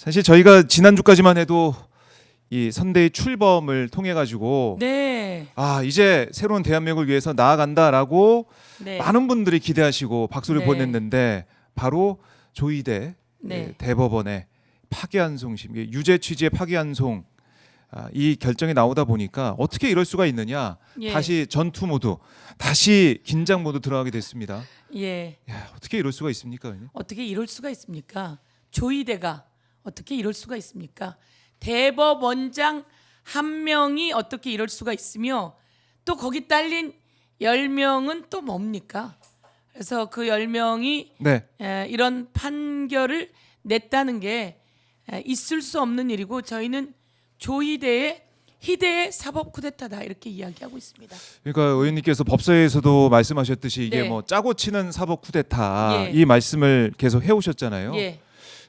사실 저희가 지난주까지만 해도 이 선대의 출범을 통해 가지고 네. 이제 새로운 대한민국을 위해서 나아간다라고 네. 많은 분들이 기대하시고 박수를 네. 보냈는데 바로 조이대 네. 대법원의 파기환송심, 유죄 취지의 파기환송 이 결정이 나오다 보니까 어떻게 이럴 수가 있느냐. 예. 다시 전투 모드, 다시 긴장 모드 들어가게 됐습니다. 예. 야, 어떻게 이럴 수가 있습니까? 어떻게 이럴 수가 있습니까? 조이대가 어떻게 이럴 수가 있습니까? 대법원장 한 명이 어떻게 이럴 수가 있으며 또 거기 딸린 10명은 또 뭡니까? 그래서 그 10명이 네. 이런 판결을 냈다는 게 있을 수 없는 일이고 저희는 조이대의 희대의 사법 쿠데타다 이렇게 이야기하고 있습니다. 그러니까 의원님께서 법사위에서도 말씀하셨듯이 이게 네. 뭐 짜고 치는 사법 쿠데타 예. 이 말씀을 계속 해오셨잖아요. 예.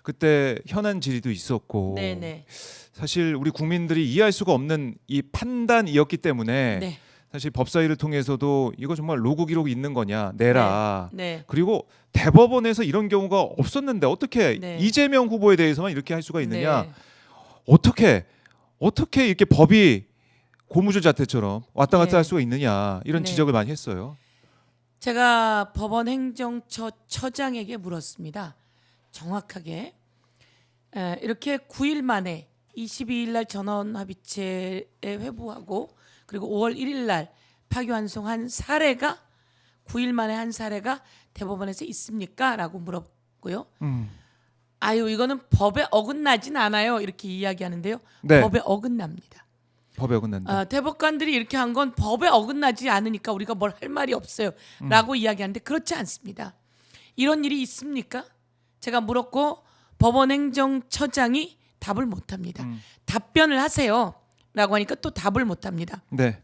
그때 현안 질의도 있었고 네네. 사실 우리 국민들이 이해할 수가 없는 이 판단이었기 때문에 네. 사실 법사위를 통해서도 이거 정말 로그 기록이 있는 거냐 내라. 네. 그리고 대법원에서 이런 경우가 없었는데 어떻게 네. 이재명 후보에 대해서만 이렇게 할 수가 있느냐. 네. 어떻게 이렇게 법이 고무줄 자태처럼 왔다 갔다 예. 할 수가 있느냐 이런 네. 지적을 많이 했어요. 제가 법원 행정처장에게 물었습니다. 정확하게 이렇게 9일 만에 22일 날 전원 합의체에 회부하고 그리고 5월 1일 날 파기환송한 사례가 9일 만에 한 사례가 대법원에서 있습니까? 라고 물었고요. 이거는 법에 어긋나진 않아요. 이렇게 이야기하는데요. 네. 법에 어긋납니다. 법에 어긋난다. 대법관들이 이렇게 한 건 법에 어긋나지 않으니까 우리가 뭘 할 말이 없어요. 라고 이야기하는데 그렇지 않습니다. 이런 일이 있습니까? 제가 물었고 법원 행정처장이 답을 못합니다. 답변을 하세요. 라고 하니까 또 답을 못합니다. 네.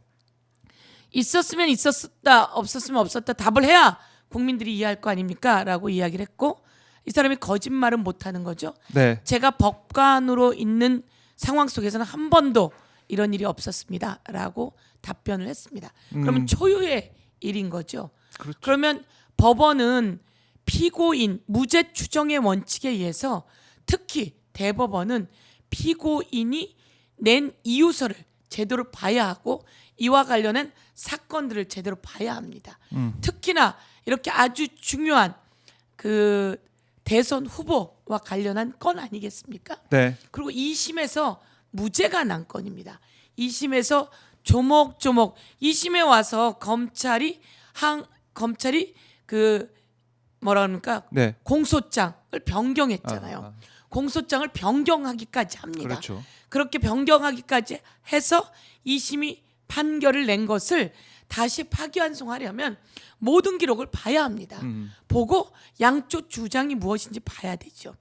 있었으면 있었다 없었으면 없었다 답을 해야 국민들이 이해할 거 아닙니까? 라고 이야기를 했고 이 사람이 거짓말은 못하는 거죠. 네. 제가 법관으로 있는 상황 속에서는 한 번도 이런 일이 없었습니다. 라고 답변을 했습니다. 그러면 초유의 일인 거죠. 그렇죠. 그러면 법원은 피고인 무죄 추정의 원칙에 의해서 특히 대법원은 피고인이 낸 이유서를 제대로 봐야 하고 이와 관련한 사건들을 제대로 봐야 합니다. 특히나 이렇게 아주 중요한 그 대선 후보와 관련한 건 아니겠습니까? 네. 그리고 2심에서 무죄가 난 건입니다. 2심에서 조목조목 2심에 와서 검찰이 그 뭐라 그럽니까? 네. 공소장을 변경했잖아요. 공소장을 변경하기까지 합니다. 그렇죠. 그렇게 변경하기까지 해서 2심이 판결을 낸 것을 다시 파기환송하려면 모든 기록을 봐야 합니다. 보고 양쪽 주장이 무엇인지 봐야 되죠.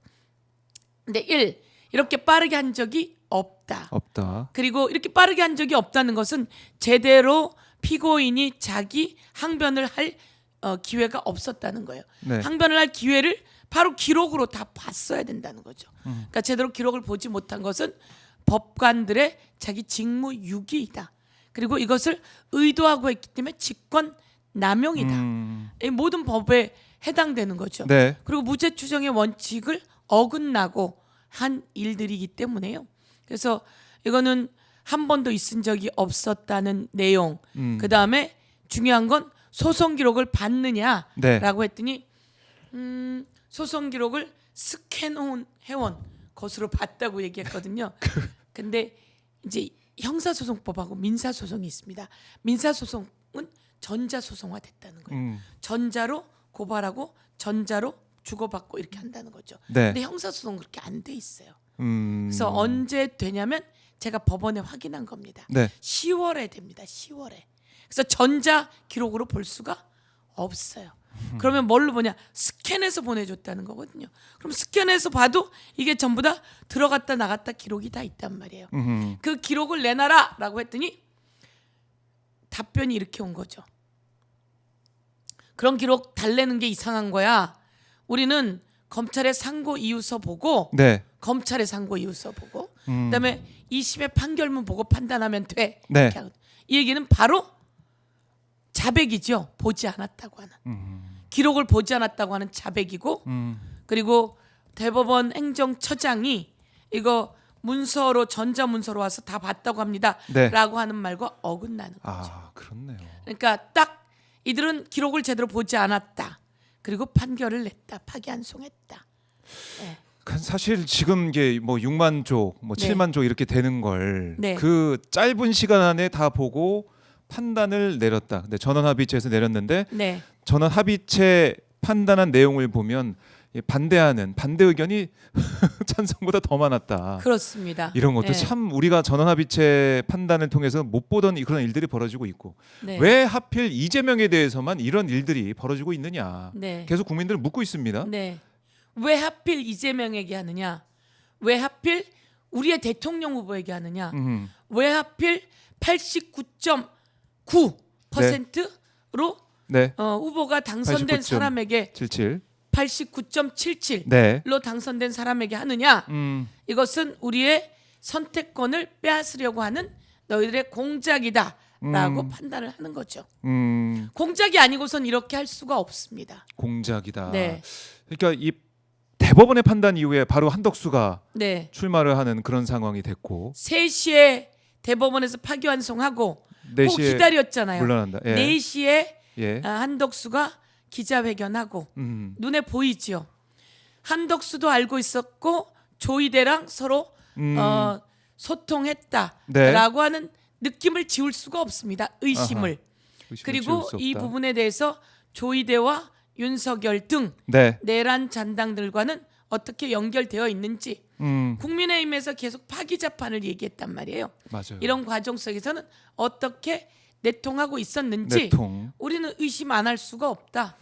근데 1. 이렇게 빠르게 한 적이 없다. 그리고 이렇게 빠르게 한 적이 없다는 것은 제대로 피고인이 자기 항변을 할 기회가 없었다는 거예요. 네. 항변을 할 기회를 바로 기록으로 다 봤어야 된다는 거죠. 그러니까 제대로 기록을 보지 못한 것은 법관들의 자기 직무 유기이다. 그리고 이것을 의도하고 했기 때문에 직권 남용이다. 이 모든 법에 해당되는 거죠. 네. 그리고 무죄 추정의 원칙을 어긋나고 한 일들이기 때문에요. 그래서 이거는 한 번도 있은 적이 없었다는 내용. 그다음에 중요한 건 소송 기록을 봤느냐라고 네. 했더니 소송 기록을 스캔해온 것으로 봤다고 얘기했거든요. 근데 이제 형사소송법하고 민사소송이 있습니다. 민사소송은 전자소송화 됐다는 거예요. 전자로 고발하고 전자로 주고받고 이렇게 한다는 거죠. 네. 근데 형사소송은 그렇게 안 돼 있어요. 그래서 언제 되냐면 제가 법원에 확인한 겁니다. 네. 10월에 됩니다. 10월에. 그래서 전자 기록으로 볼 수가 없어요. 그러면 뭘로 보냐? 스캔해서 보내줬다는 거거든요. 그럼 스캔해서 봐도 이게 전부 다 들어갔다 나갔다 기록이 다 있단 말이에요. 그 기록을 내놔라라고 했더니 답변이 이렇게 온 거죠. 그런 기록 달래는 게 이상한 거야. 우리는 검찰의 상고 이유서 보고 네. 검찰의 상고 이유서 보고 그다음에 2심의 판결문 보고 판단하면 돼. 네. 이렇게 하거든요. 이 얘기는 바로 자백이죠. 보지 않았다고 하는 기록을 보지 않았다고 하는 자백이고 그리고 대법원 행정처장이 이거 문서로 전자문서로 와서 다 봤다고 합니다. 네. 라고 하는 말과 어긋나는 거죠. 아, 그렇네요. 그러니까 딱 이들은 기록을 제대로 보지 않았다. 그리고 판결을 냈다. 파기환송했다. 네. 사실 지금 이게 뭐 6만 조, 뭐 네. 7만 조 이렇게 되는 걸 네. 그 짧은 시간 안에 다 보고 판단을 내렸다. 근데 전원합의체에서 내렸는데 네. 전원합의체 판단한 내용을 보면 반대하는 반대 의견이 찬성보다 더 많았다. 그렇습니다. 이런 것도 네. 참 우리가 전원합의체 판단을 통해서 못 보던 그런 일들이 벌어지고 있고 네. 왜 하필 이재명에 대해서만 이런 일들이 벌어지고 있느냐 네. 계속 국민들은 묻고 있습니다. 네. 왜 하필 이재명에게 하느냐? 왜 하필 우리의 대통령 후보에게 하느냐? 왜 하필 89.9%로 네, 후보가 당선된 89.77. 사람에게 89.77로 네, 당선된 사람에게 하느냐? 이것은 우리의 선택권을 빼앗으려고 하는 너희들의 공작이다라고 판단을 하는 거죠. 공작이 아니고선 이렇게 할 수가 없습니다. 공작이다. 네. 그러니까 이 대법원의 판단 이후에 바로 한덕수가 네. 출마를 하는 그런 상황이 됐고 3시에 대법원에서 파기환송하고 4시에 기다렸잖아요. 물러난다. 예. 4시에 예. 한덕수가 기자회견하고 음. 눈에 보이지요. 한덕수도 알고 있었고 조이대랑 서로 소통했다라고 네. 하는 느낌을 지울 수가 없습니다. 의심을. 의심을 그리고 지울 수 이 없다. 부분에 대해서 조이대와 윤석열 등 네. 내란 잔당들과는 어떻게 연결되어 있는지 음. 국민의힘에서 계속 파기자판을 얘기했단 말이에요. 맞아요. 이런 과정 속에서는 어떻게 내통하고 있었는지 내통. 우리는 의심 안 할 수가 없다.